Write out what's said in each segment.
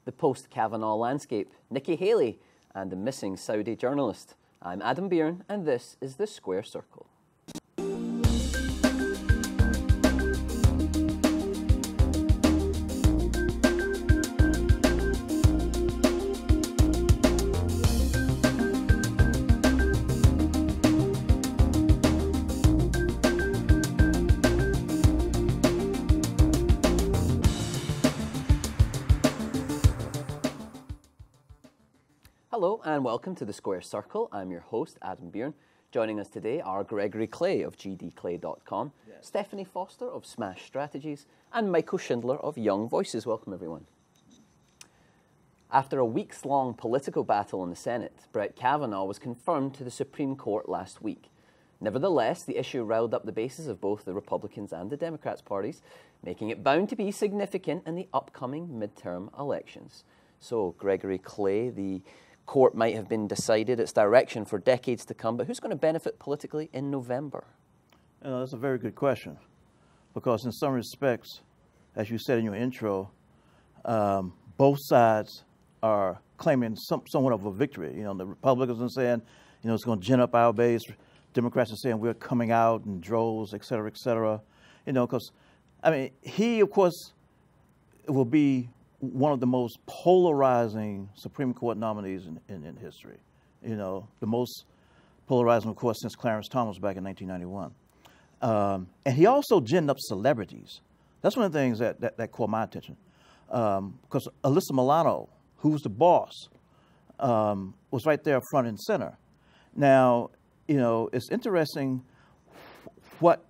the post-Kavanaugh landscape, Nikki Haley, and the missing Saudi journalist. I'm Adam Byrne, and this is The Square Circle. Hello and welcome to The Square Circle. I'm your host, Adam Byrne. Joining us today are Gregory Clay of gdclay.com, yes. Stephenie Foster of Smash Strategies, and Michael Shindler of Young Voices. Welcome, everyone. After a weeks-long political battle in the Senate, Brett Kavanaugh was confirmed to the Supreme Court last week. Nevertheless, the issue riled up the bases of both the Republicans and the Democrats parties, making it bound to be significant in the upcoming midterm elections. So, Gregory Clay, the court might have been decided its direction for decades to come, but who's going to benefit politically in November? That's a very good question, because in some respects, as you said in your intro, both sides are claiming somewhat of a victory. You know, the Republicans are saying, you know, it's going to gin up our base. Democrats are saying we're coming out in droves, et cetera, et cetera. You know, because, I mean, he, of course, will be one of the most polarizing Supreme Court nominees in history. You know, the most polarizing, of course, since Clarence Thomas back in 1991. And he also ginned up celebrities. That's one of the things that caught my attention. Because Alyssa Milano, who's the boss, was right there front and center. Now, you know, it's interesting what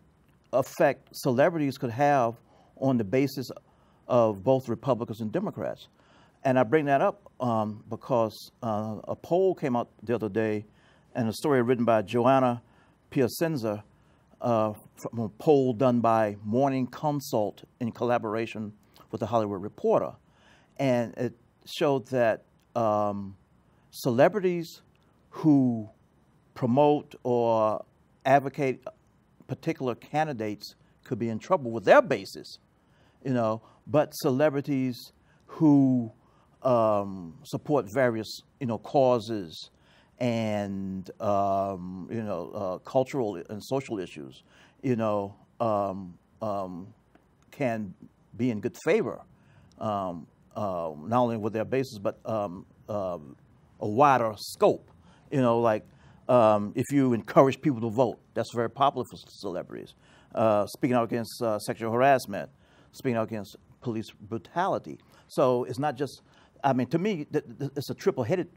effect celebrities could have on the basis of both Republicans and Democrats. And I bring that up because a poll came out the other day, and a story written by Joanna Piacenza from a poll done by Morning Consult in collaboration with the Hollywood Reporter. And it showed that celebrities who promote or advocate particular candidates could be in trouble with their bases, you know, but celebrities who support various, you know, causes and, you know, cultural and social issues, you know, can be in good favor, not only with their bases, but a wider scope. You know, like if you encourage people to vote, that's very popular for celebrities. Speaking out against sexual harassment, speaking out against police brutality. So it's not just, I mean, to me, it's a triple-headed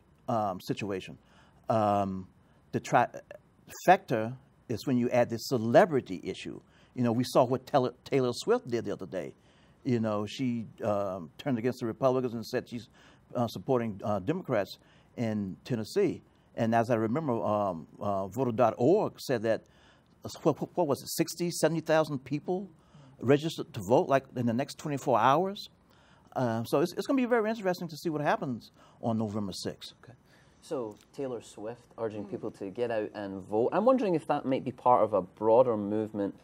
situation. The trifecta is when you add the celebrity issue. You know, we saw what Taylor Swift did the other day. You know, she turned against the Republicans and said she's supporting Democrats in Tennessee. And as I remember, voter.org said that, what was it, 60, 70,000 people registered to vote like in the next 24 hours. So it's going to be very interesting to see what happens on November 6th. Okay. So Taylor Swift urging people to get out and vote. I'm wondering if that might be part of a broader movement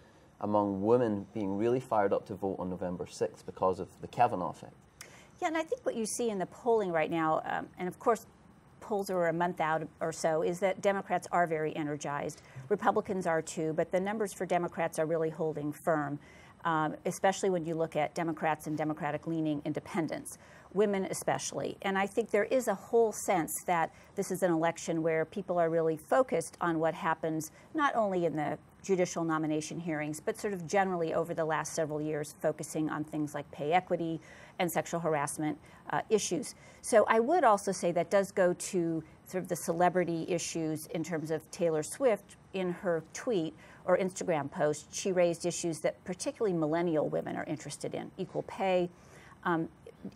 among women being really fired up to vote on November 6th because of the Kavanaugh effect. Yeah, and I think what you see in the polling right now, and of course polls are a month out or so, is that Democrats are very energized. Republicans are too, but the numbers for Democrats are really holding firm. Especially when you look at Democrats and Democratic-leaning independents, women especially. And I think there is a whole sense that this is an election where people are really focused on what happens not only in the judicial nomination hearings, but sort of generally over the last several years, focusing on things like pay equity and sexual harassment issues. So I would also say that does go to sort of the celebrity issues in terms of Taylor Swift. In her tweet or Instagram post, she raised issues that particularly millennial women are interested in: equal pay,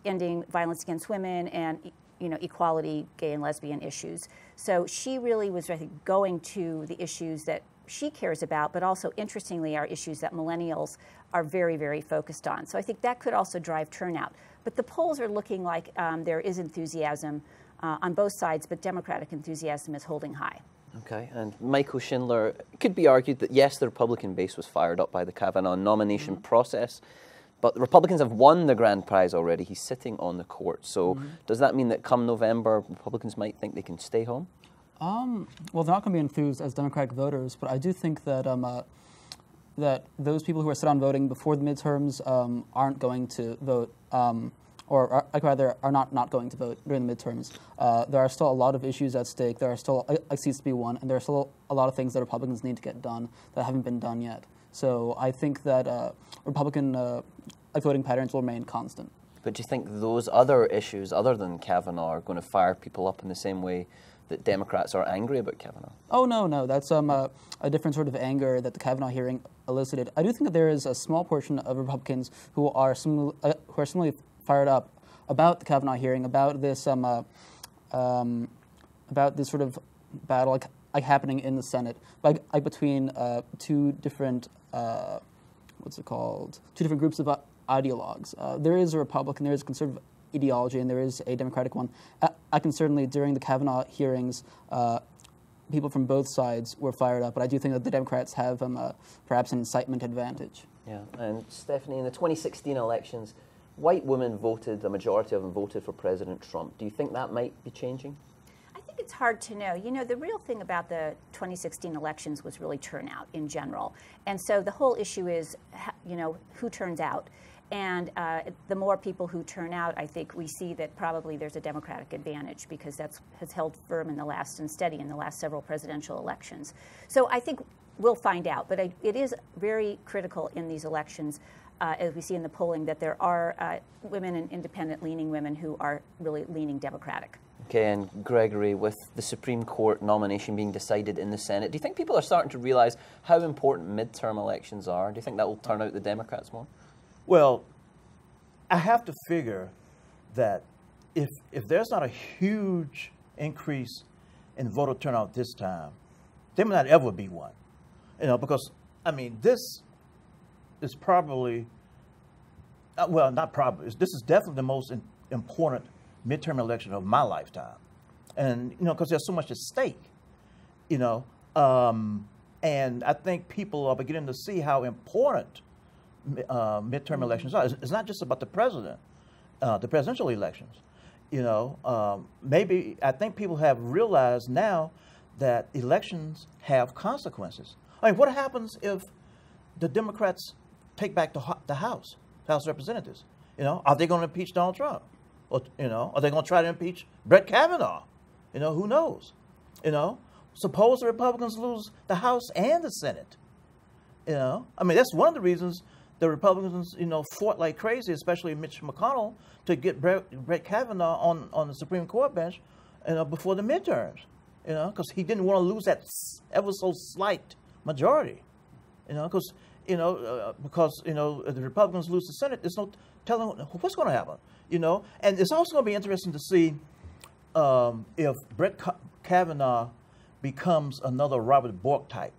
ending violence against women, and, you know, equality, gay and lesbian issues. So she really was, I think, going to the issues that she cares about, but also, interestingly, are issues that millennials are very, very focused on. So I think that could also drive turnout. But the polls are looking like there is enthusiasm on both sides, but Democratic enthusiasm is holding high. Okay, and Michael Shindler, it could be argued that yes, the Republican base was fired up by the Kavanaugh nomination process, But the Republicans have won the grand prize already. He's sitting on the court. So does that mean that come November, Republicans might think they can stay home? Well, they're not going to be enthused as Democratic voters, but I do think that that those people who are set on voting before the midterms aren't going to vote, or rather are not going to vote during the midterms. There are still a lot of issues at stake. There are still seats to be won, and there are still a lot of things that Republicans need to get done that haven't been done yet. So I think that Republican voting patterns will remain constant. But do you think those other issues, other than Kavanaugh, are going to fire people up in the same way that Democrats are angry about Kavanaugh? Oh, no. That's a different sort of anger that the Kavanaugh hearing elicited. I do think that there is a small portion of Republicans who are similarly fired up about the Kavanaugh hearing, about this sort of battle like happening in the Senate, like between two different two different groups of ideologues. There is a Republican, there is a conservative ideology, and there is a Democratic one. I can certainly, during the Kavanaugh hearings, people from both sides were fired up, but I do think that the Democrats have perhaps an incitement advantage. Yeah, and Stephenie, in the 2016 elections, white women voted, the majority of them voted for President Trump. Do you think that might be changing? I think it's hard to know. You know, the real thing about the 2016 elections was really turnout in general. And so the whole issue is, you know, who turns out. And the more people who turn out, I think we see that probably there's a Democratic advantage because that has held firm and steady in the last several presidential elections. So I think we'll find out. But it is very critical in these elections, as we see in the polling, that there are women and independent-leaning women who are really leaning Democratic. Okay, and Gregory, with the Supreme Court nomination being decided in the Senate, do you think people are starting to realize how important midterm elections are? Do you think that will turn out the Democrats more? Well, I have to figure that if there's not a huge increase in voter turnout this time, there may not ever be one. You know, because, I mean, this is probably, well, not probably, this is definitely the most important midterm election of my lifetime. And, you know, because there's so much at stake, you know, and I think people are beginning to see how important midterm elections are. It's not just about the presidential elections. You know, maybe I think people have realized now that elections have consequences. I mean, what happens if the Democrats take back the House of Representatives? You know, are they going to impeach Donald Trump? Or, you know, are they going to try to impeach Brett Kavanaugh? You know, who knows? You know, suppose the Republicans lose the House and the Senate. You know, I mean, that's one of the reasons the Republicans, you know, fought like crazy, especially Mitch McConnell, to get Brett Kavanaugh on the Supreme Court bench, you know, before the midterms. You know, because he didn't want to lose that ever so slight majority. You know, because the Republicans lose the Senate, there's no telling what's going to happen. You know, and it's also going to be interesting to see if Brett Kavanaugh becomes another Robert Bork type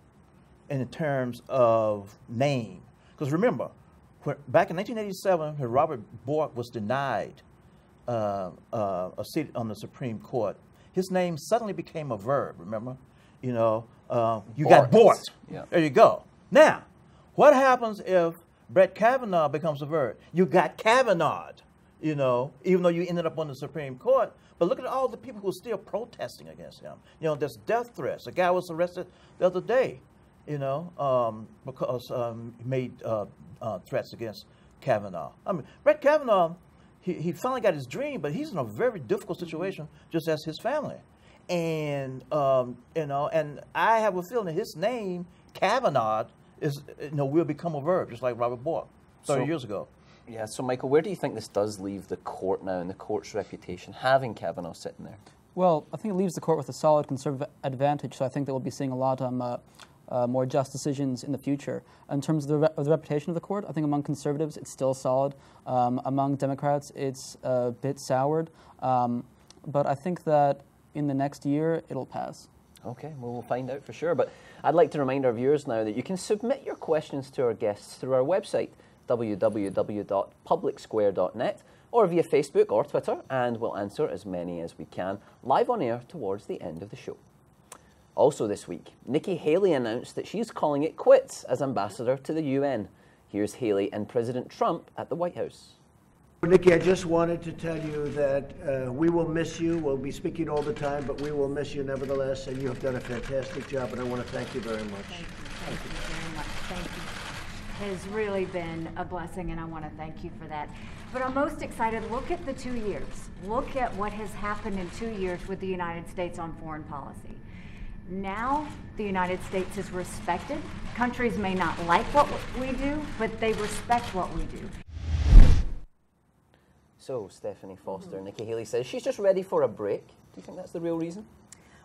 in terms of name. Because remember, back in 1987, when Robert Bork was denied a seat on the Supreme Court, his name suddenly became a verb, remember? You know, you got borked. Yeah. There you go. Now, what happens if Brett Kavanaugh becomes a verb? You got Kavanaugh'd, you know, even though you ended up on the Supreme Court. But look at all the people who are still protesting against him. You know, there's death threats. A guy was arrested the other day, you know, because he made threats against Kavanaugh. I mean, Brett Kavanaugh, he finally got his dream, but he's in a very difficult situation, just as his family. And, you know, and I have a feeling that his name, Kavanaugh, will become a verb, just like Robert Bork 30 years ago. Yeah, so Michael, where do you think this does leave the court now and the court's reputation, having Kavanaugh sitting there? Well, I think it leaves the court with a solid conservative advantage, so I think that we'll be seeing a lot more just decisions in the future. In terms of the reputation of the court, I think among conservatives it's still solid. Among Democrats it's a bit soured, but I think that in the next year it'll pass. Okay, well, we'll find out for sure. But I'd like to remind our viewers now that you can submit your questions to our guests through our website, www.publicsquare.net, or via Facebook or Twitter, and we'll answer as many as we can live on air towards the end of the show. Also this week, Nikki Haley announced that she's calling it quits as ambassador to the UN. Here's Haley and President Trump at the White House. Nikki, I just wanted to tell you that we will miss you. We'll be speaking all the time, but we will miss you nevertheless, and you have done a fantastic job, and I want to thank you very much. Thank you very much. Thank you. It has really been a blessing, and I want to thank you for that. But I'm most excited. Look at the 2 years. Look at what has happened in 2 years with the United States on foreign policy. Now, the United States is respected. Countries may not like what we do, but they respect what we do. So, Stephenie Foster, Nikki Haley says she's just ready for a break. Do you think that's the real reason?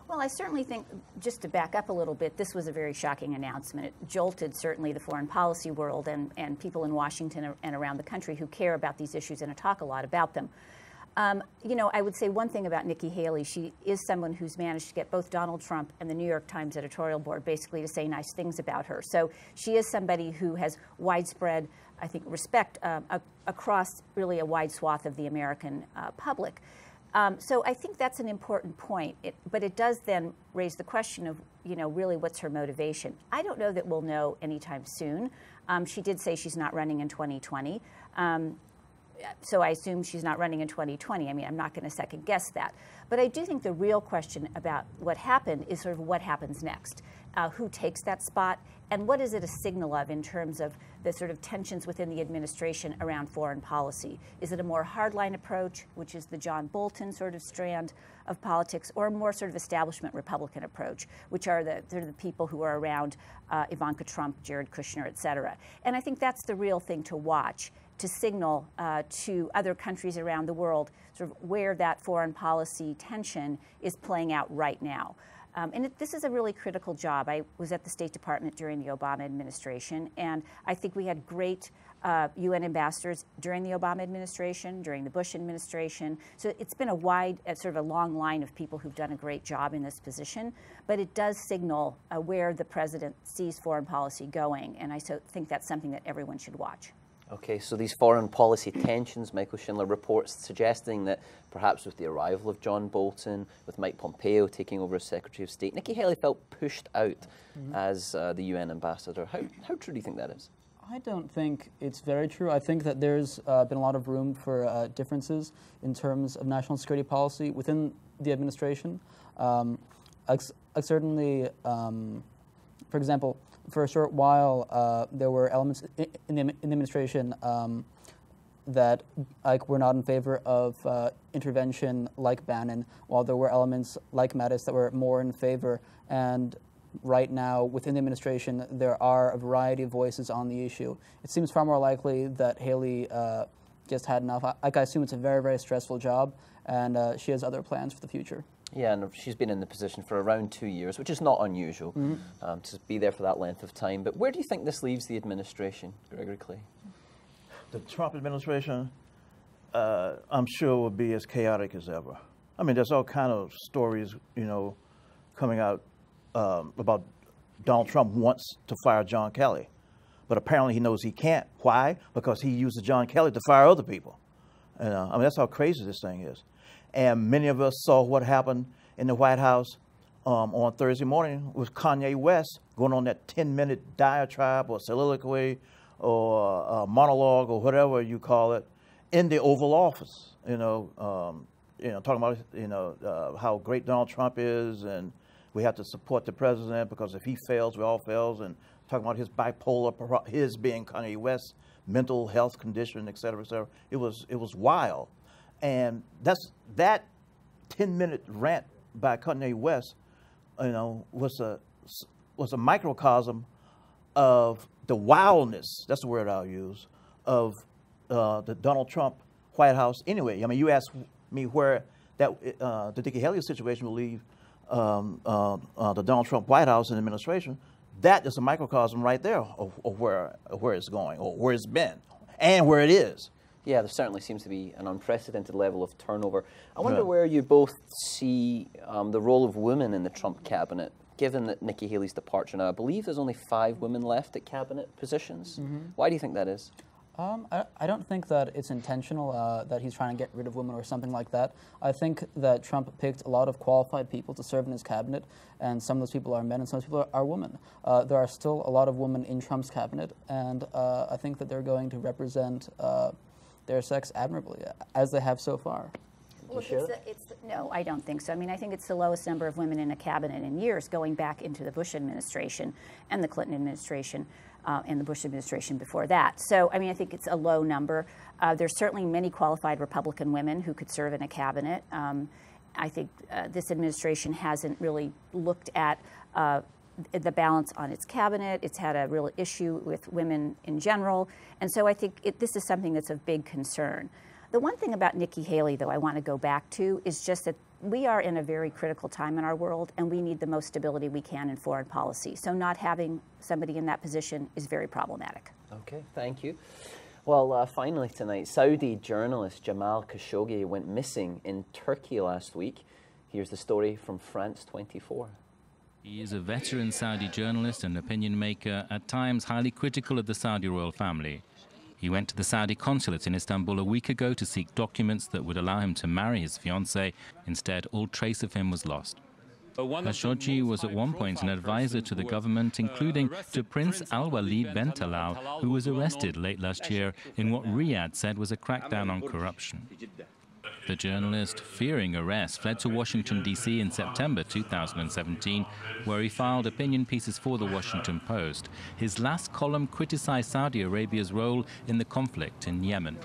Well, I certainly think, just to back up a little bit, this was a very shocking announcement. It jolted certainly the foreign policy world and people in Washington and around the country who care about these issues and talk a lot about them. You know, I would say one thing about Nikki Haley. She is someone who's managed to get both Donald Trump and the New York Times editorial board basically to say nice things about her. So she is somebody who has widespread, I think, respect across really a wide swath of the American public. So I think that's an important point, but it does then raise the question of, you know, really what's her motivation. I don't know that we'll know anytime soon. She did say she's not running in 2020. So I assume she's not running in 2020. I mean, I'm not going to second guess that. But I do think the real question about what happened is sort of what happens next. Who takes that spot, and what is it a signal of in terms of the sort of tensions within the administration around foreign policy? Is it a more hardline approach, which is the John Bolton sort of strand of politics, or a more sort of establishment Republican approach, which are the people who are around Ivanka Trump, Jared Kushner, et cetera? And I think that's the real thing to watch, to signal to other countries around the world sort of where that foreign policy tension is playing out right now. And this is a really critical job. I was at the State Department during the Obama administration, and I think we had great UN ambassadors during the Obama administration, during the Bush administration. So it's been a wide, sort of a long line of people who've done a great job in this position. But it does signal where the president sees foreign policy going, and I think that's something that everyone should watch. Okay, so these foreign policy tensions, Michael Shindler reports suggesting that perhaps with the arrival of John Bolton, with Mike Pompeo taking over as Secretary of State, Nikki Haley felt pushed out as the UN ambassador. How true do you think that is? I don't think it's very true. I think that there's been a lot of room for differences in terms of national security policy within the administration. Certainly, for example, for a short while, there were elements in the administration that were not in favor of intervention like Bannon, while there were elements like Mattis that were more in favor. And right now, within the administration, there are a variety of voices on the issue. It seems far more likely that Haley just had enough. I assume it's a very, very stressful job, and she has other plans for the future. Yeah, and she's been in the position for around 2 years, which is not unusual to be there for that length of time. But where do you think this leaves the administration, Gregory Clay? The Trump administration, I'm sure, will be as chaotic as ever. I mean, there's all kind of stories, you know, coming out about Donald Trump wants to fire John Kelly, but apparently he knows he can't. Why? Because he uses John Kelly to fire other people. I mean, that's how crazy this thing is. And many of us saw what happened in the White House on Thursday morning with Kanye West going on that 10-minute diatribe or soliloquy or monologue or whatever you call it in the Oval Office. Talking about how great Donald Trump is, and we have to support the president because if he fails, we all fails. And talking about his bipolar, his being Kanye West's mental health condition, et cetera, et cetera. It was wild. And that 10-minute rant by Kanye West, was a microcosm of the wildness. That's the word I'll use of the Donald Trump White House. Anyway, I mean, you asked me where the Nikki Haley situation will leave the Donald Trump White House and administration. That is a microcosm right there of where it's going, or where it's been, and where it is. Yeah, there certainly seems to be an unprecedented level of turnover. I wonder where you both see the role of women in the Trump cabinet, given that Nikki Haley's departure now. I believe there's only 5 women left at cabinet positions. Why do you think that is? I don't think that it's intentional that he's trying to get rid of women or something like that. I think that Trump picked a lot of qualified people to serve in his cabinet, and some of those people are men and some of those people are women. There are still a lot of women in Trump's cabinet, and I think that they're going to represent their sex admirably, as they have so far. Well, no, I don't think so. I mean, I think it's the lowest number of women in a cabinet in years, going back into the Bush administration and the Clinton administration and the Bush administration before that. So, I mean, I think it's a low number. There's certainly many qualified Republican women who could serve in a cabinet. I think this administration hasn't really looked at the balance on its cabinet. It's had a real issue with women in general. And so I think this is something that's of big concern. The one thing about Nikki Haley, though, I want to go back to is just that we are in a very critical time in our world, and we need the most stability we can in foreign policy. So not having somebody in that position is very problematic. Okay, thank you. Well, finally tonight, Saudi journalist Jamal Khashoggi went missing in Turkey last week. Here's the story from France 24. He is a veteran Saudi journalist and opinion maker, at times highly critical of the Saudi royal family. He went to the Saudi consulate in Istanbul a week ago to seek documents that would allow him to marry his fiancée. Instead, all trace of him was lost. Khashoggi was at one point an advisor to the government, including to Prince Al-Walid bin Talal, who was arrested late last year in what Riyadh said was a crackdown on corruption. The journalist, fearing arrest, fled to Washington, D.C. in September 2017, where he filed opinion pieces for the Washington Post. His last column criticized Saudi Arabia's role in the conflict in Yemen.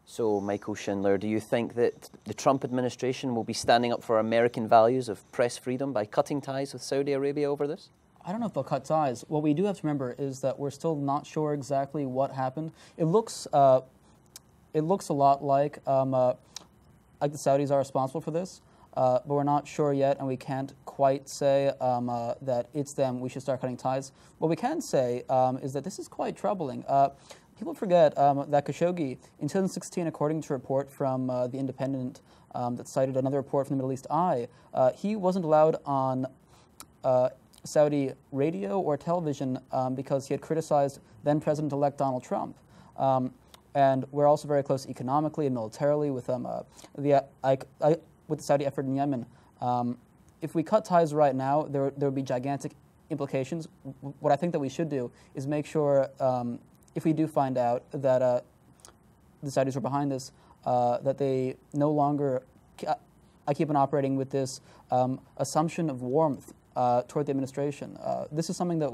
So, Michael Shindler, do you think that the Trump administration will be standing up for American values of press freedom by cutting ties with Saudi Arabia over this? I don't know if they'll cut ties. What we do have to remember is that we're still not sure exactly what happened. It looks a lot like the Saudis are responsible for this, but we're not sure yet, and we can't quite say that it's them. We should start cutting ties. What we can say is that this is quite troubling. People forget that Khashoggi, in 2016, according to a report from The Independent that cited another report from the Middle East Eye, he wasn't allowed on Saudi radio or television because he had criticized then-President-elect Donald Trump. And we're also very close economically and militarily with the Saudi effort in Yemen. If we cut ties right now, there would be gigantic implications. What I think that we should do is make sure, if we do find out that the Saudis were behind this, that they no longer keep on operating with this assumption of warmth toward the administration. This is something that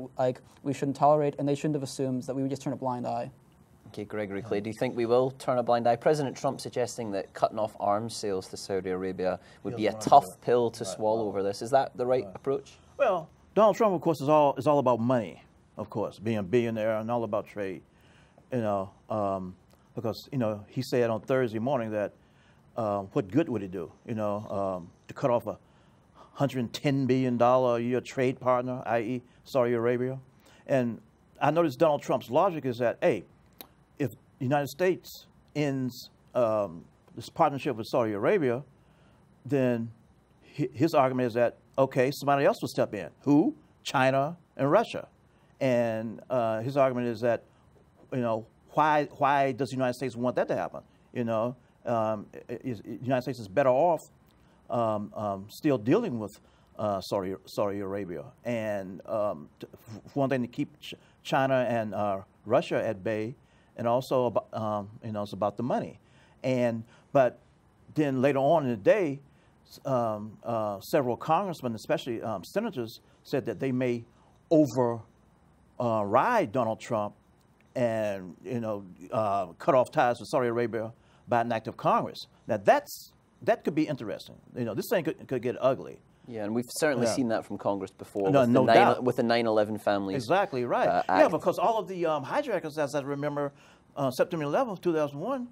we shouldn't tolerate, and they shouldn't have assumed that we would just turn a blind eye. Okay, Gregory Clay, do you think we will turn a blind eye? President Trump suggesting that cutting off arms sales to Saudi Arabia would be a tough pill to swallow over this. Is that the right approach? Well, Donald Trump, of course, is all about money, of course, being a billionaire and all about trade. Because he said on Thursday morning that what good would it do, to cut off a $110 billion a year trade partner, i.e. Saudi Arabia. And I noticed Donald Trump's logic is that, hey, if the United States ends this partnership with Saudi Arabia, then his argument is that, okay, somebody else will step in. Who? China and Russia. And his argument is that, why does the United States want that to happen? The United States is better off still dealing with Saudi Arabia. And for one thing, to keep China and Russia at bay, and also about, it's about the money. But then later on in the day, several congressmen, especially senators, said that they may override Donald Trump and cut off ties with Saudi Arabia by an act of Congress. Now that could be interesting. This thing could get ugly. Yeah, and we've certainly seen that from Congress before with the 9/11 families. Exactly right. Yeah, because all of the hijackers, as I remember, September 11th, 2001,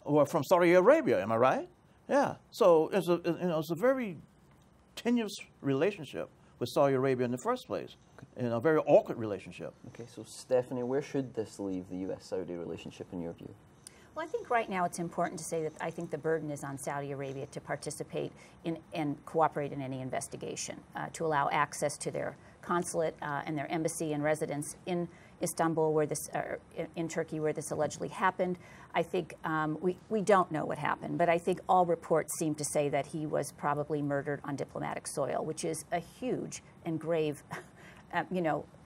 were from Saudi Arabia. Am I right? Yeah. So it's a very tenuous relationship with Saudi Arabia in the first place, and a very awkward relationship. Okay, so Stephenie, where should this leave the U.S.-Saudi relationship in your view? Well, I think right now it's important to say that I think the burden is on Saudi Arabia to participate in and cooperate in any investigation, to allow access to their consulate and their embassy and residence in Istanbul, where this, in Turkey, where this allegedly happened. I think we don't know what happened, but I think all reports seem to say that he was probably murdered on diplomatic soil, which is a huge and grave,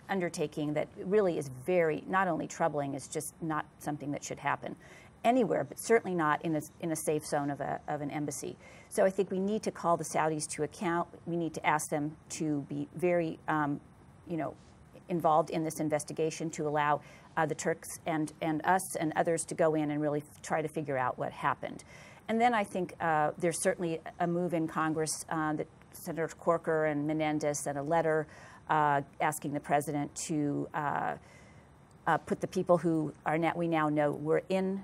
undertaking that really is very, not only troubling, it's just not something that should happen anywhere, but certainly not in a safe zone of an embassy. So I think we need to call the Saudis to account. We need to ask them to be very, involved in this investigation, to allow the Turks and us and others to go in and really try to figure out what happened. And then I think there's certainly a move in Congress that Senator Corker and Menendez sent a letter asking the president to put the people who we now know were in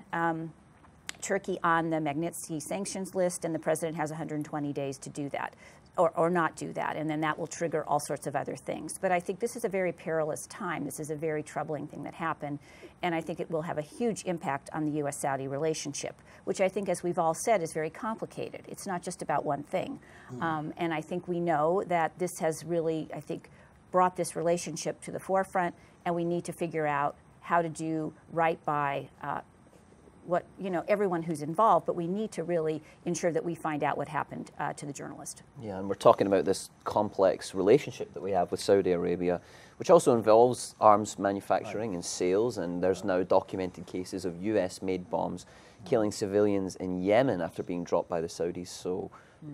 Turkey on the Magnitsky sanctions list, and the president has 120 days to do that, or not do that, and then that will trigger all sorts of other things. But I think this is a very perilous time. This is a very troubling thing that happened, and I think it will have a huge impact on the U.S.-Saudi relationship, which I think, as we've all said, is very complicated. It's not just about one thing. And I think we know that this has really, I think, brought this relationship to the forefront, and we need to figure out how to do right by everyone who's involved, but we need to really ensure that we find out what happened to the journalist. Yeah, and we're talking about this complex relationship that we have with Saudi Arabia, which also involves arms manufacturing and sales, and there's now documented cases of US-made bombs killing civilians in Yemen after being dropped by the Saudis. So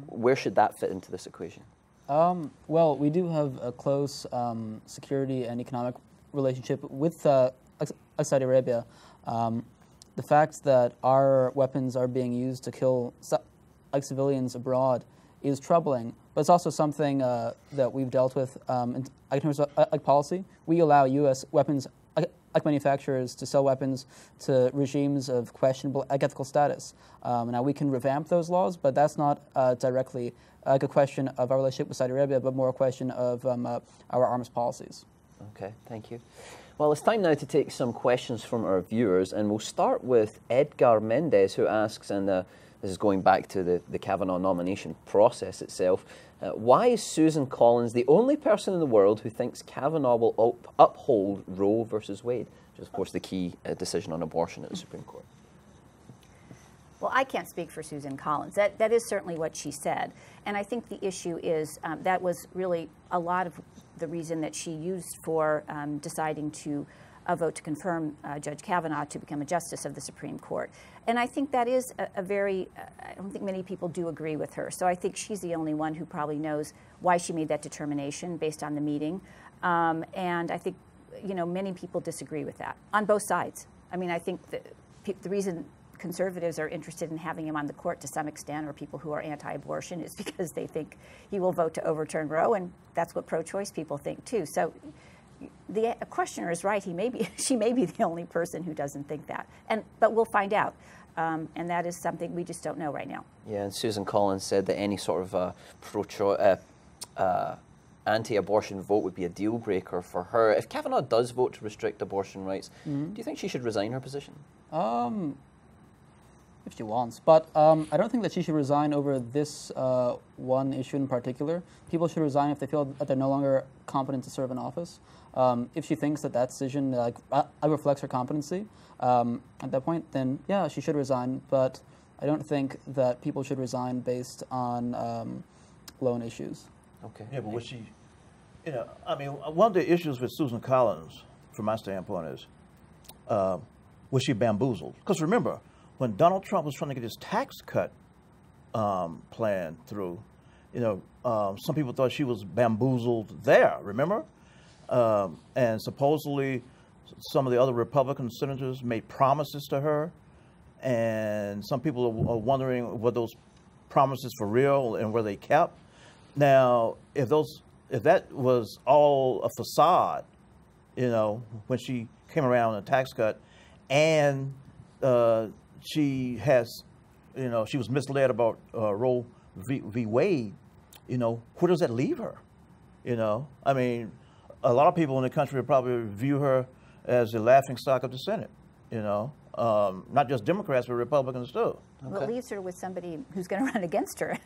where should that fit into this equation? Well, we do have a close security and economic relationship with Saudi Arabia. The fact that our weapons are being used to kill civilians abroad is troubling, but it's also something that we've dealt with in terms of policy. We allow U.S. weapons manufacturers to sell weapons to regimes of questionable ethical status. Now, we can revamp those laws, but that's not directly a question of our relationship with Saudi Arabia, but more a question of our arms policies. Okay, thank you. Well, it's time now to take some questions from our viewers, and we'll start with Edgar Mendez, who asks, and this is going back to the Kavanaugh nomination process itself, why is Susan Collins the only person in the world who thinks Kavanaugh will uphold Roe versus Wade, which is, of course, the key decision on abortion at the Supreme Court? Well, I can't speak for Susan Collins. That is certainly what she said. And I think the issue is that was really a lot of the reason that she used for deciding to vote to confirm Judge Kavanaugh to become a justice of the Supreme Court. And I think that is a very, I don't think many people do agree with her. So I think she's the only one who probably knows why she made that determination based on the meeting. And I think, many people disagree with that on both sides. I mean, I think the reason conservatives are interested in having him on the court to some extent, or people who are anti-abortion, is because they think he will vote to overturn Roe, and that's what pro-choice people think too. So the questioner is right. She may be the only person who doesn't think that, but we'll find out. And that is something we just don't know right now. Yeah, and Susan Collins said that any sort of anti-abortion vote would be a deal breaker for her. If Kavanaugh does vote to restrict abortion rights, do you think she should resign her position? If she wants, but I don't think that she should resign over this one issue in particular. People should resign if they feel that they're no longer competent to serve in office. If she thinks that decision reflects her competency at that point, then yeah, she should resign. But I don't think that people should resign based on lone issues. Okay. Yeah, but was she? One of the issues with Susan Collins, from my standpoint, is was she bamboozled? Because remember, when Donald Trump was trying to get his tax cut plan through, some people thought she was bamboozled there, remember? And supposedly some of the other Republican senators made promises to her, and some people are wondering were those promises for real and were they kept? Now, if that was all a facade, when she came around on a tax cut, and she has, she was misled about Roe v. Wade, where does that leave her? I mean, a lot of people in the country would probably view her as the laughingstock of the Senate, not just Democrats, but Republicans too. Well, it leaves her with somebody who's going to run against her,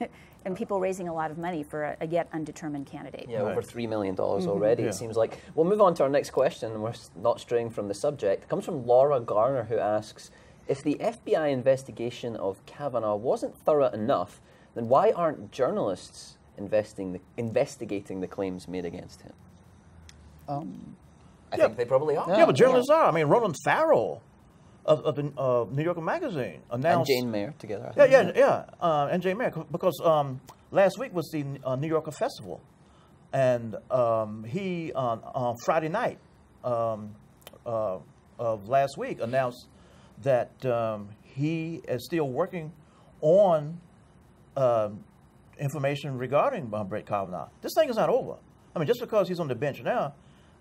and people raising a lot of money for a yet undetermined candidate. Yeah, over $3 million already, it seems like. We'll move on to our next question, and we're not straying from the subject. It comes from Laura Garner, who asks, if the FBI investigation of Kavanaugh wasn't thorough enough, then why aren't journalists investigating the claims made against him? I think they probably are. Yeah, but journalists are. I mean, Roland Farrell of the New Yorker Magazine announced. And Jane Mayer together. I think. And Jane Mayer, because last week was the New Yorker Festival, and he on Friday night of last week announced that he is still working on information regarding Brett Kavanaugh. This thing is not over. I mean, just because he's on the bench now,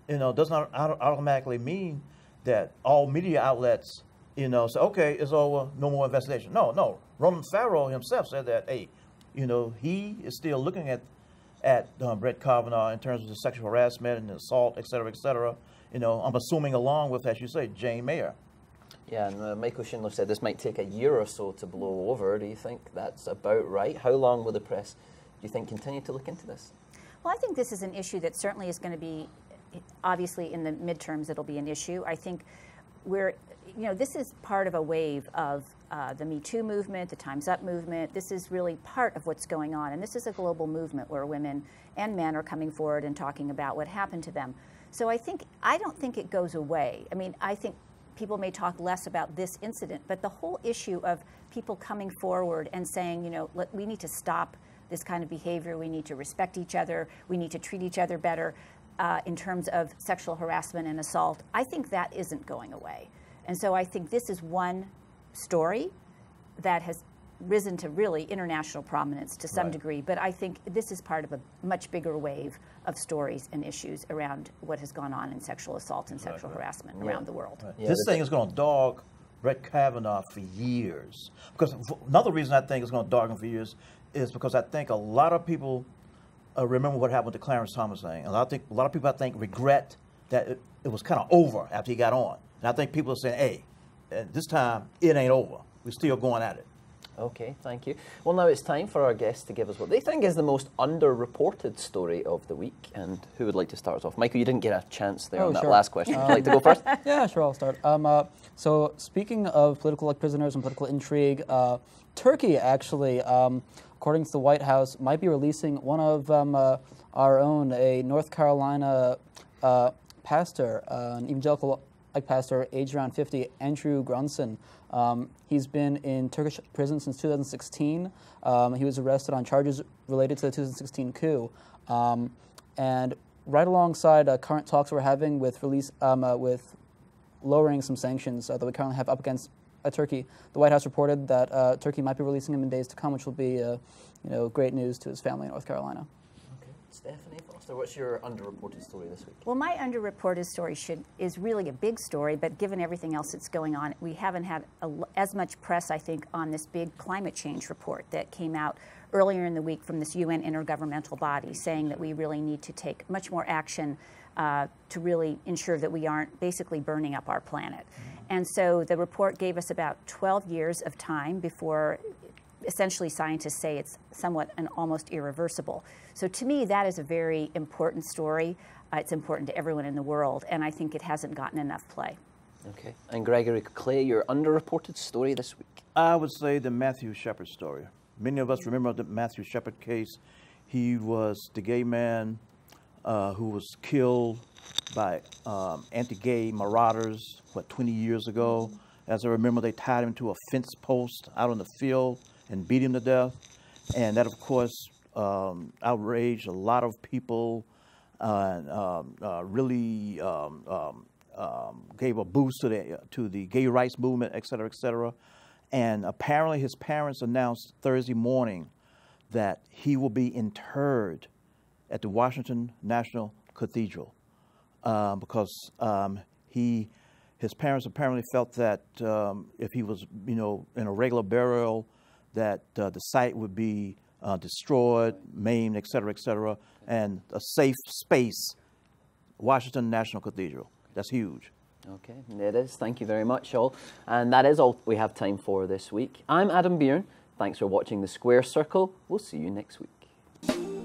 does not automatically mean that all media outlets, say, okay, it's over, no more investigation. No. Roland Farrell himself said that, hey, he is still looking at Brett Kavanaugh in terms of the sexual harassment and assault, et cetera, I'm assuming along with, as you say, Jane Mayer. Yeah, and Michael Shindler said this might take a year or so to blow over. Do you think that's about right? How long will the press, do you think, continue to look into this? Well, I think this is an issue that certainly is going to be, obviously in the midterms it'll be an issue. I think this is part of a wave of the Me Too movement, the Time's Up movement. This is really part of what's going on. And this is a global movement where women and men are coming forward and talking about what happened to them. So I don't think it goes away. I mean, I think people may talk less about this incident, but the whole issue of people coming forward and saying, we need to stop this kind of behavior, we need to respect each other, we need to treat each other better in terms of sexual harassment and assault, I think that isn't going away. And so I think this is one story that has risen to really international prominence to some degree, but I think this is part of a much bigger wave of stories and issues around what has gone on in sexual assault and sexual harassment around the world. Yeah, this thing is going to dog Brett Kavanaugh for years. Because another reason I think it's going to dog him for years is because I think a lot of people remember what happened with the Clarence Thomas thing. A lot of people, I think, regret that it was kind of over after he got on. And I think people are saying, hey, this time it ain't over. We're still going at it. Okay, thank you. Well, now it's time for our guests to give us what they think is the most underreported story of the week. And who would like to start us off? Michael, you didn't get a chance there on that last question. Would you like to go first? Yeah, sure, I'll start. So speaking of political prisoners and political intrigue, Turkey actually, according to the White House, might be releasing one of our own, a North Carolina pastor, an evangelical pastor aged around 50, Andrew Grunson. He's been in Turkish prison since 2016. He was arrested on charges related to the 2016 coup. And right alongside current talks we're having with with lowering some sanctions that we currently have up against Turkey, the White House reported that Turkey might be releasing him in days to come, which will be great news to his family in North Carolina. Okay, Stephenie Foster, what's your underreported story this week? Well, my underreported story is really a big story, but given everything else that's going on, we haven't had as much press, I think, on this big climate change report that came out earlier in the week from this UN intergovernmental body saying that we really need to take much more action to really ensure that we aren't basically burning up our planet. And so the report gave us about 12 years of time before essentially scientists say it's somewhat and almost irreversible. So to me, that is a very important story. It's important to everyone in the world, and I think it hasn't gotten enough play. Okay. And Gregory Clay, your underreported story this week? I would say the Matthew Shepard story. Many of us remember the Matthew Shepard case. He was the gay man who was killed by anti-gay marauders, 20 years ago. As I remember, they tied him to a fence post out on the field and beat him to death. And that, of course, outraged a lot of people, really gave a boost to the gay rights movement, et cetera, et cetera. And apparently his parents announced Thursday morning that he will be interred at the Washington National Cathedral because his parents apparently felt that if he was, in a regular burial, that the site would be destroyed, maimed, et cetera, and a safe space, Washington National Cathedral. That's huge. Okay, it is. Thank you very much, all. And that is all we have time for this week. I'm Adam Byrne. Thanks for watching The Square Circle. We'll see you next week.